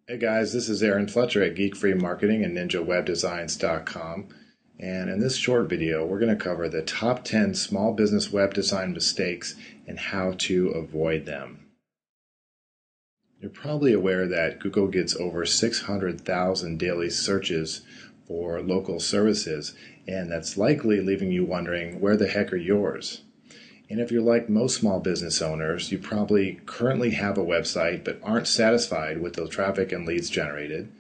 Hey guys, this is Aaron Fletcher at Geek Free Marketing and NinjaWebDesigns.com. And in this short video, we're going to cover the top 10 small business web design mistakes and how to avoid them. You're probably aware that Google gets over 600,000 daily searches for local services, and that's likely leaving you wondering, where the heck are yours? And if you're like most small business owners, you probably currently have a website but aren't satisfied with the traffic and leads generated.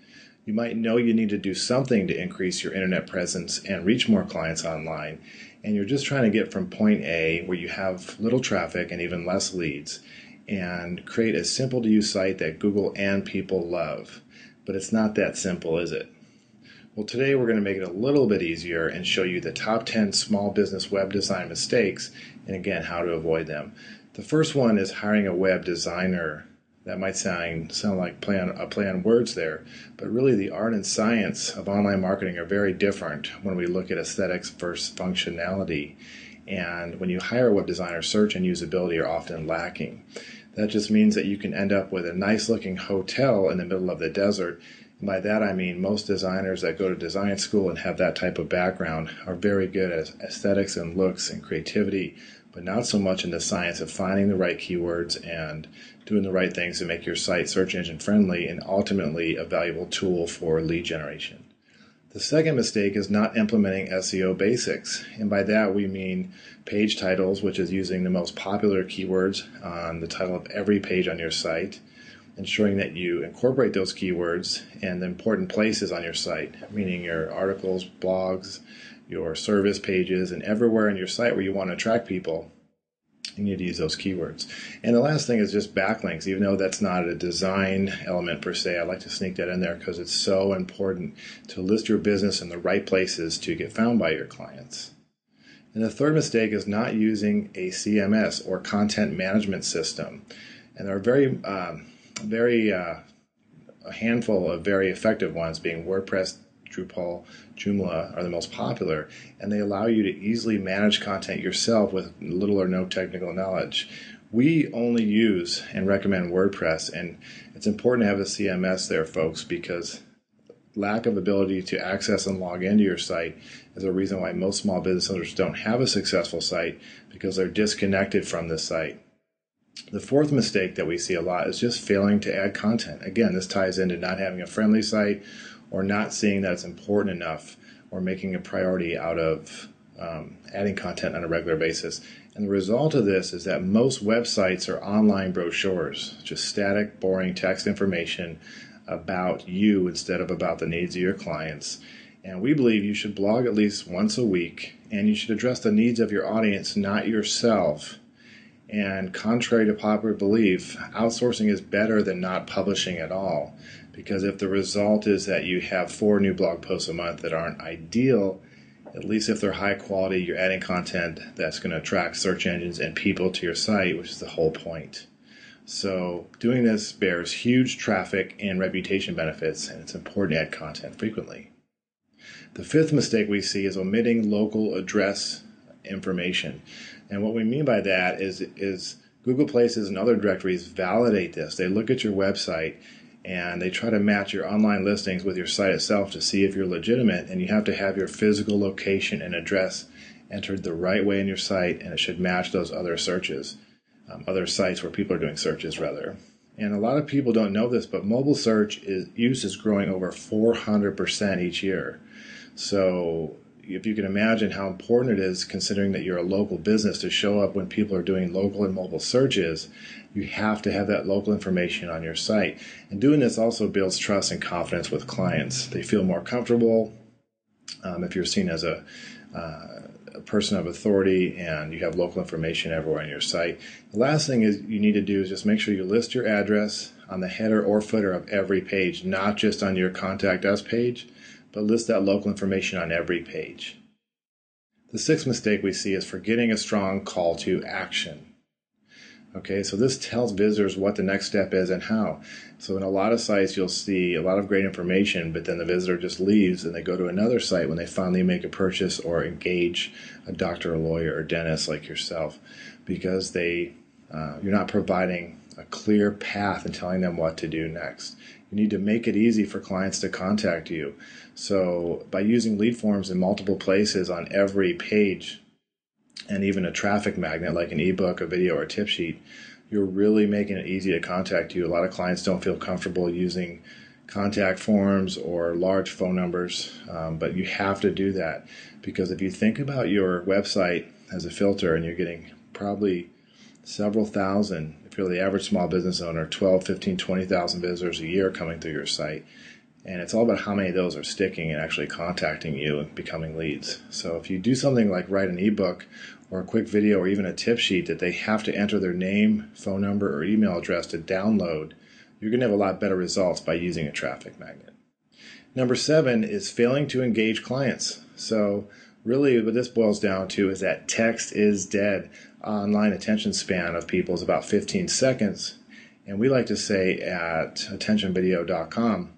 You might know you need to do something to increase your internet presence and reach more clients online, and you're just trying to get from point A, where you have little traffic and even less leads, and create a simple to use site that Google and people love. But it's not that simple, is it? Well, today we're going to make it a little bit easier and show you the top 10 small business web design mistakes and again how to avoid them. The first one is hiring a web designer. That might sound like a play on words there, but really the art and science of online marketing are very different when we look at aesthetics versus functionality. And when you hire a web designer, search and usability are often lacking. That just means that you can end up with a nice looking hotel in the middle of the desert. And by that I mean most designers that go to design school and have that type of background are very good at aesthetics and looks and creativity, but not so much in the science of finding the right keywords and doing the right things to make your site search engine friendly and ultimately a valuable tool for lead generation. The second mistake is not implementing SEO basics, and by that we mean page titles, which is using the most popular keywords on the title of every page on your site, ensuring that you incorporate those keywords in the important places on your site, meaning your articles, blogs, your service pages, and everywhere in your site where you want to attract people, you need to use those keywords. And the last thing is just backlinks. Even though that's not a design element per se, I like to sneak that in there because it's so important to list your business in the right places to get found by your clients. And the third mistake is not using a CMS or content management system. And there are a handful of very effective ones, being WordPress, Drupal, Joomla are the most popular, and they allow you to easily manage content yourself with little or no technical knowledge. We only use and recommend WordPress, and it's important to have a CMS there, folks, because lack of ability to access and log into your site is a reason why most small business owners don't have a successful site, because they're disconnected from the site. The fourth mistake that we see a lot is just failing to add content. Again, this ties into not having a friendly site or not seeing that it's important enough or making a priority out of adding content on a regular basis. And the result of this is that most websites are online brochures, just static, boring text information about you instead of about the needs of your clients. And we believe you should blog at least once a week, and you should address the needs of your audience, not yourself. And contrary to popular belief, outsourcing is better than not publishing at all. Because if the result is that you have 4 new blog posts a month that aren't ideal, at least if they're high quality, you're adding content that's going to attract search engines and people to your site, which is the whole point. So doing this bears huge traffic and reputation benefits, and it's important to add content frequently. The fifth mistake we see is omitting local address information. And what we mean by that is Google Places and other directories validate this. They look at your website and they try to match your online listings with your site itself to see if you're legitimate, and you have to have your physical location and address entered the right way in your site, and it should match those other searches, other sites where people are doing searches rather. And a lot of people don't know this, but mobile search use is growing over 400% each year. So if you can imagine how important it is, considering that you're a local business, to show up when people are doing local and mobile searches, you have to have that local information on your site. And doing this also builds trust and confidence with clients. They feel more comfortable if you're seen as a person of authority and you have local information everywhere on your site. The last thing is you need to do is just make sure you list your address on the header or footer of every page, not just on your Contact Us page, but list that local information on every page. The sixth mistake we see is forgetting a strong call to action. Okay, so this tells visitors what the next step is and how. So in a lot of sites you'll see a lot of great information, but then the visitor just leaves and they go to another site when they finally make a purchase or engage a doctor, a lawyer, or dentist like yourself, because you're not providing a clear path and telling them what to do next. You need to make it easy for clients to contact you. So by using lead forms in multiple places on every page, and even a traffic magnet like an ebook, a video, or a tip sheet, you're really making it easy to contact you. A lot of clients don't feel comfortable using contact forms or large phone numbers, but you have to do that, because if you think about your website as a filter and you're getting probably several thousand, if you're the average small business owner, 12, 15, 20,000 visitors a year coming through your site. And it's all about how many of those are sticking and actually contacting you and becoming leads. So if you do something like write an ebook or a quick video or even a tip sheet that they have to enter their name, phone number, or email address to download, you're going to have a lot better results by using a traffic magnet. Number 7 is failing to engage clients. So really what this boils down to is that text is dead. Online attention span of people is about 15 seconds. And we like to say at attentionvideo.com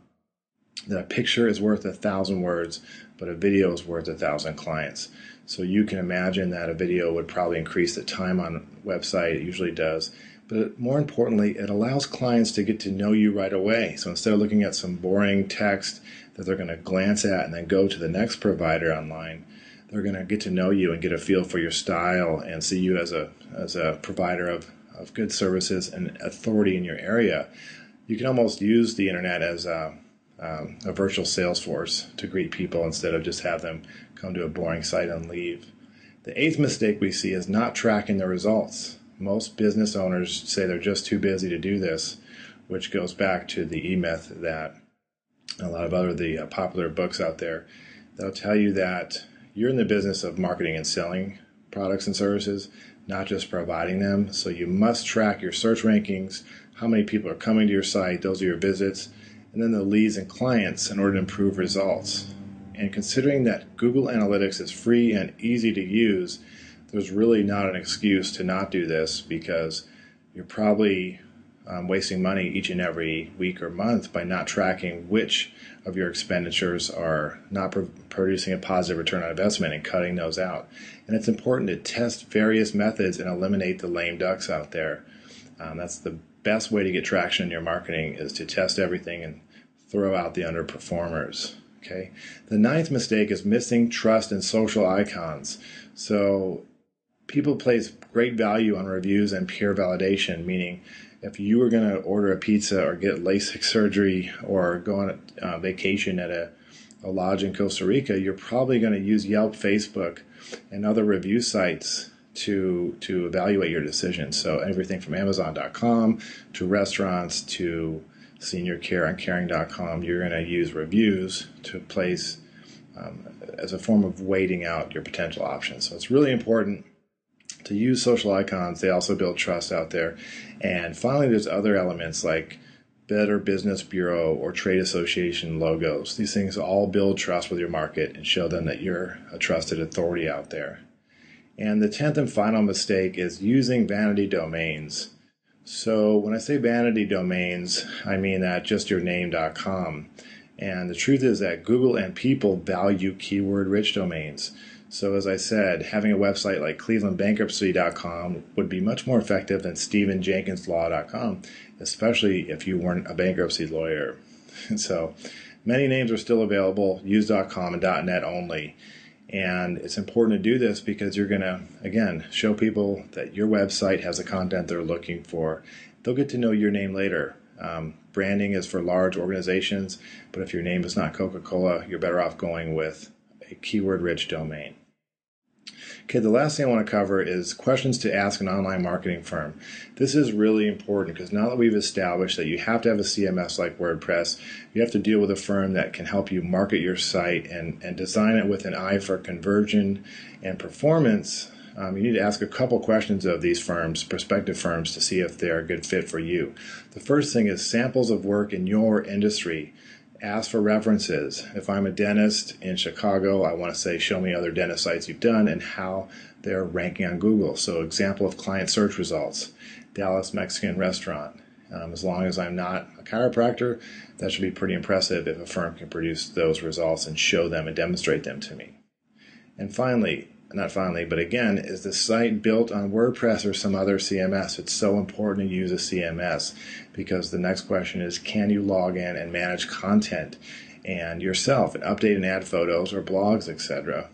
that a picture is worth 1,000 words, but a video is worth 1,000 clients. So you can imagine that a video would probably increase the time on a website. It usually does. But more importantly, it allows clients to get to know you right away. So instead of looking at some boring text that they're going to glance at and then go to the next provider online, they're going to get to know you and get a feel for your style and see you as a provider of good services and authority in your area. You can almost use the internet as a virtual sales force to greet people instead of just have them come to a boring site and leave. The 8th mistake we see is not tracking the results. Most business owners say they're just too busy to do this, which goes back to the E-Myth that a lot of other popular books out there that'll tell you that you're in the business of marketing and selling products and services, not just providing them. So you must track your search rankings, how many people are coming to your site, those are your visits, and then the leads and clients in order to improve results. And considering that Google Analytics is free and easy to use, there's really not an excuse to not do this, because you're probably wasting money each and every week or month by not tracking which of your expenditures are not producing a positive return on investment and cutting those out. And it's important to test various methods and eliminate the lame ducks out there. That's the best way to get traction in your marketing, is to test everything and throw out the underperformers. Okay. The 9th mistake is missing trust in social icons. So people place great value on reviews and peer validation, meaning if you were going to order a pizza or get LASIK surgery or go on a vacation at a lodge in Costa Rica, you're probably going to use Yelp, Facebook, and other review sites to evaluate your decision. So everything from Amazon.com to restaurants to senior care on caring.com, you're going to use reviews to place as a form of weighting out your potential options. So it's really important to use social icons. They also build trust out there. And finally, there's other elements like Better Business Bureau or trade association logos. These things all build trust with your market and show them that you're a trusted authority out there. And the 10th and final mistake is using vanity domains. So when I say vanity domains, I mean that just your name.com. And the truth is that Google and people value keyword-rich domains. So as I said, having a website like clevelandbankruptcy.com would be much more effective than stephenjenkinslaw.com, especially if you weren't a bankruptcy lawyer. So many names are still available, use.com and .net only. And it's important to do this because you're going to, again, show people that your website has the content they're looking for. They'll get to know your name later. Branding is for large organizations, but if your name is not Coca-Cola, you're better off going with a keyword-rich domain. Okay, the last thing I want to cover is questions to ask an online marketing firm. This is really important because now that we've established that you have to have a CMS like WordPress, you have to deal with a firm that can help you market your site and design it with an eye for conversion and performance. You need to ask a couple questions of these firms, prospective firms, to see if they're a good fit for you. The first thing is samples of work in your industry. Ask for references. If I'm a dentist in Chicago, I want to say, show me other dentist sites you've done and how they're ranking on Google. So example of client search results, Dallas Mexican restaurant. As long as I'm not a chiropractor, that should be pretty impressive if a firm can produce those results and show them and demonstrate them to me. And finally, not finally, but again, is the site built on WordPress or some other CMS? It's so important to use a CMS because the next question is, can you log in and manage content and yourself and update and add photos or blogs, etc.?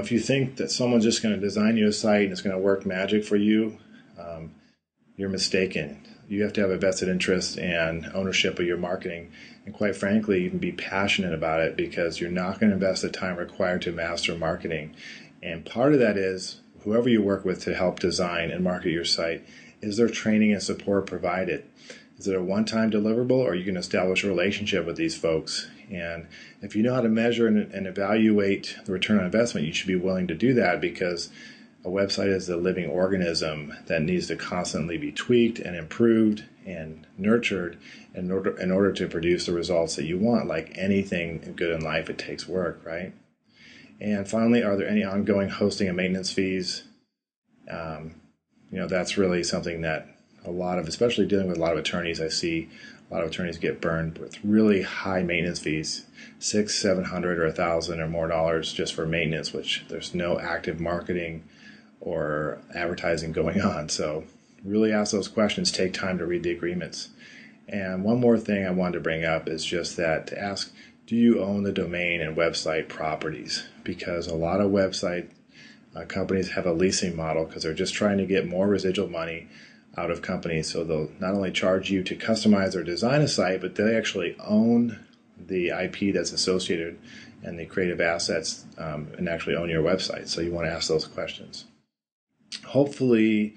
If you think that someone's just going to design you a site and it's going to work magic for you, you're mistaken. You have to have a vested interest and ownership of your marketing, and quite frankly, even be passionate about it, because you're not going to invest the time required to master marketing. And part of that is whoever you work with to help design and market your site, is there training and support provided? Is it a one-time deliverable, or you can establish a relationship with these folks? And if you know how to measure and evaluate the return on investment, you should be willing to do that, because a website is a living organism that needs to constantly be tweaked and improved and nurtured in order to produce the results that you want. Like anything good in life, it takes work, right? And finally, are there any ongoing hosting and maintenance fees? That's really something that especially dealing with a lot of attorneys, I see a lot of attorneys get burned with really high maintenance fees, $600, $700, or $1,000 or more dollars just for maintenance, which there's no active marketing or advertising going on. So really ask those questions, take time to read the agreements. And one more thing I wanted to bring up is just that to ask, do you own the domain and website properties? Because a lot of website companies have a leasing model because they're just trying to get more residual money out of companies. So they'll not only charge you to customize or design a site, but they actually own the IP that's associated and the creative assets and actually own your website. So you want to ask those questions. Hopefully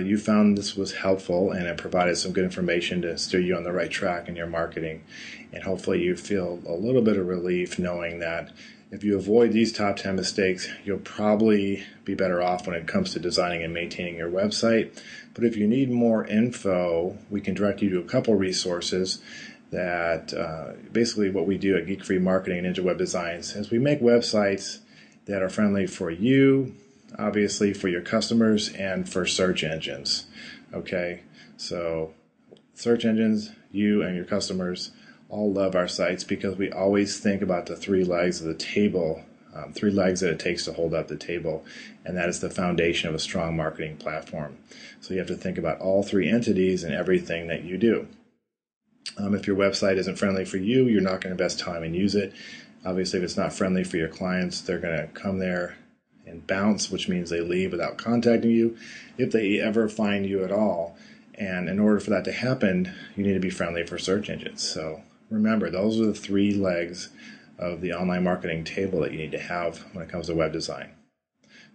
you found this was helpful and it provided some good information to steer you on the right track in your marketing. And hopefully you feel a little bit of relief knowing that if you avoid these top 10 mistakes, you'll probably be better off when it comes to designing and maintaining your website. But if you need more info, we can direct you to a couple resources that basically what we do at Geek Free Marketing and Ninja Web Designs is we make websites that are friendly for you, obviously for your customers, and for search engines. Okay, so search engines, you and your customers all love our sites because we always think about the three legs of the table, three legs that it takes to hold up the table, and that is the foundation of a strong marketing platform. So you have to think about all three entities in everything that you do. If your website isn't friendly for you, you're not going to invest time and use it. Obviously, if it's not friendly for your clients, they're going to come there and bounce, which means they leave without contacting you, if they ever find you at all. And in order for that to happen, you need to be friendly for search engines. So remember, those are the three legs of the online marketing table that you need to have when it comes to web design.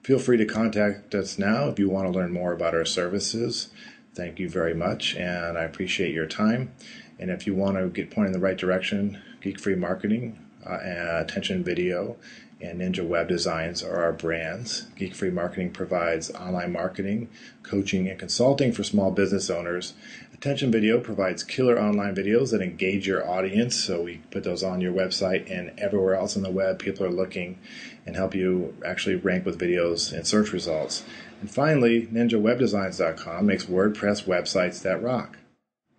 Feel free to contact us now if you want to learn more about our services. Thank you very much, and I appreciate your time. And if you want to get pointed in the right direction, Geek Free Marketing, Attention Video, and Ninja Web Designs are our brands. Geek Free Marketing provides online marketing, coaching, and consulting for small business owners. Attention Video provides killer online videos that engage your audience, so we put those on your website and everywhere else on the web. People are looking and help you actually rank with videos and search results. And finally, NinjaWebDesigns.com makes WordPress websites that rock.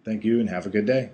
Thank you and have a good day.